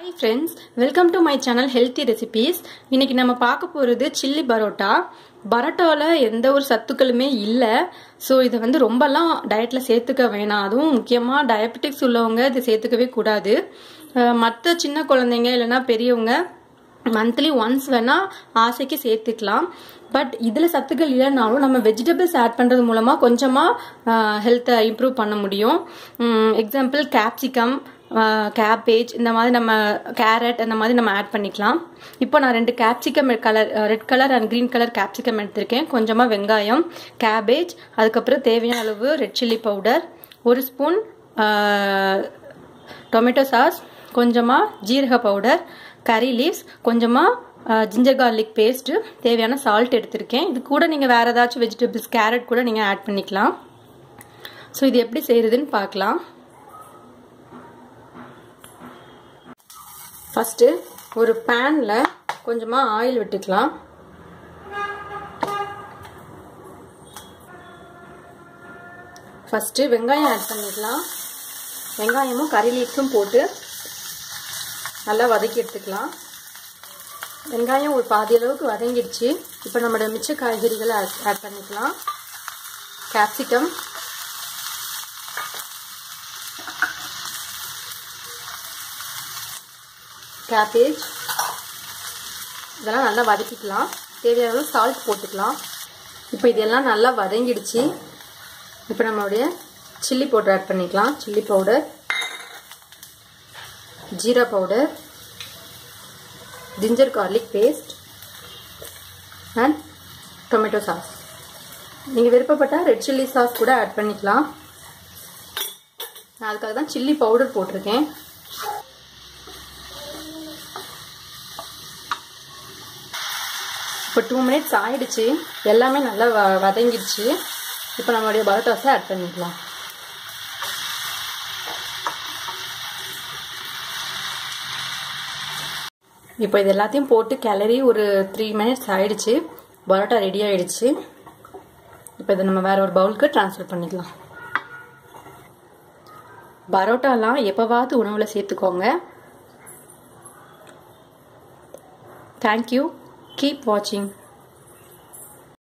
Hi friends, welcome to my channel Healthy Recipes. இன்னைக்கு நம்ம பார்க்க போறது சில்லி பரோட்டா. பரோட்டால எந்த ஒரு சத்துக்களுமே இல்ல. சோ இது வந்து ரொம்பலாம் டயட்ல சேர்த்துக்க வேணாம். அதுவும் முக்கியமா டயபெட்டிக்ஸ் உள்ளவங்க இது சேர்த்துக்கவே கூடாது. மத்த சின்ன குழந்தைங்க இல்லனா பெரியவங்க மந்த்லி ஒன்ஸ் வேணா ஆசைக்கு சேர்த்துக்கலாம். பட் இதுல சத்துக்கள் இல்லைனாலும் நம்ம வெஜிடபிள்ஸ் ஆட் பண்றது மூலமா கொஞ்சமா ஹெல்த்தை இம்ப்ரூவ் பண்ண முடியும். எக்ஸாம்பிள் கேப்சிகம், கேபேஜ், இந்த மாதிரி நம்ம கேரட் அந்த மாதிரி நம்ம ஆட் பண்ணிக்கலாம். இப்போ நான் 2 capsicum colour, red colour and green colour capsicum எடுத்திருக்கேன். கொஞ்சமா வெங்காயம், கேபேஜ், அதுக்கப்புறம் தேவையான அளவு red chilli powder, 1 spoon tomato sauce, கொஞ்சமா ஜீரக பவுடர், கறி லீவ்ஸ், கொஞ்சமா ஜிஞ்சர் கார்லிக் பேஸ்ட், தேவையான சால்ட் எடுத்திருக்கேன். இது கூட நீங்க வேற ஏதாச்சும் வெஜிடபிள்ஸ், கேரட் கூட நீங்க ஆட் பண்ணிக்கலாம். ஸோ இது எப்படி செய்யறதுன்னு பார்க்கலாம். ஃபர்ஸ்ட் ஒரு பேன்ல கொஞ்சமா ஆயில் விட்டுக்கலாம். ஃபர்ஸ்ட் வெங்காயம் ஆட் பண்ணிக்கலாம். வெங்காயமும் கறி லீவ்ஸும் போட்டு நல்லா வதக்கி எடுத்துக்கலாம். வெங்காயம் ஒரு பாதி அளவுக்கு வதங்கிடுச்சு. இப்போ நம்மளோட மிச்ச காய்கறிகளை ஆட் பண்ணிக்கலாம். கேப்சிகம், கேபேஜ், இதெல்லாம் நல்லா வதக்கிக்கலாம். தேவையான அளவு சால்ட் போட்டுக்கலாம். இப்போ இதெல்லாம் நல்லா வதங்கிடுச்சு. இப்போ நம்மளுடைய சில்லி பவுடர் ஆட் பண்ணிக்கலாம். Chilli powder, jeera powder, ginger garlic paste and tomato sauce. நீங்க விருப்பப்பட்டா ரெட் சில்லி சாஸ் கூட ஆட் பண்ணிக்கலாம். நான் அதுக்காக தான் சில்லி பவுடர் போட்டிருக்கேன். இப்போ 2 மினிட்ஸ் ஆயிடுச்சு. எல்லாமே நல்லா வதங்கிடுச்சு. இப்போ நம்மளுடைய பரோட்டாஸை ஆட் பண்ணிக்கலாம். இப்போ இது எல்லாத்தையும் போட்டு கிளறி ஒரு 3 மினிட்ஸ் ஆயிடுச்சு. பரோட்டா ரெடி ஆயிடுச்சு. இப்போ இதை நம்ம வேற ஒரு பவுலுக்கு ட்ரான்ஸ்ஃபர் பண்ணிக்கலாம். பரோட்டாலாம் எப்பவாவது உணவுல சேர்த்துக்கோங்க. தேங்க்யூ. கீப் வாட்சிங்.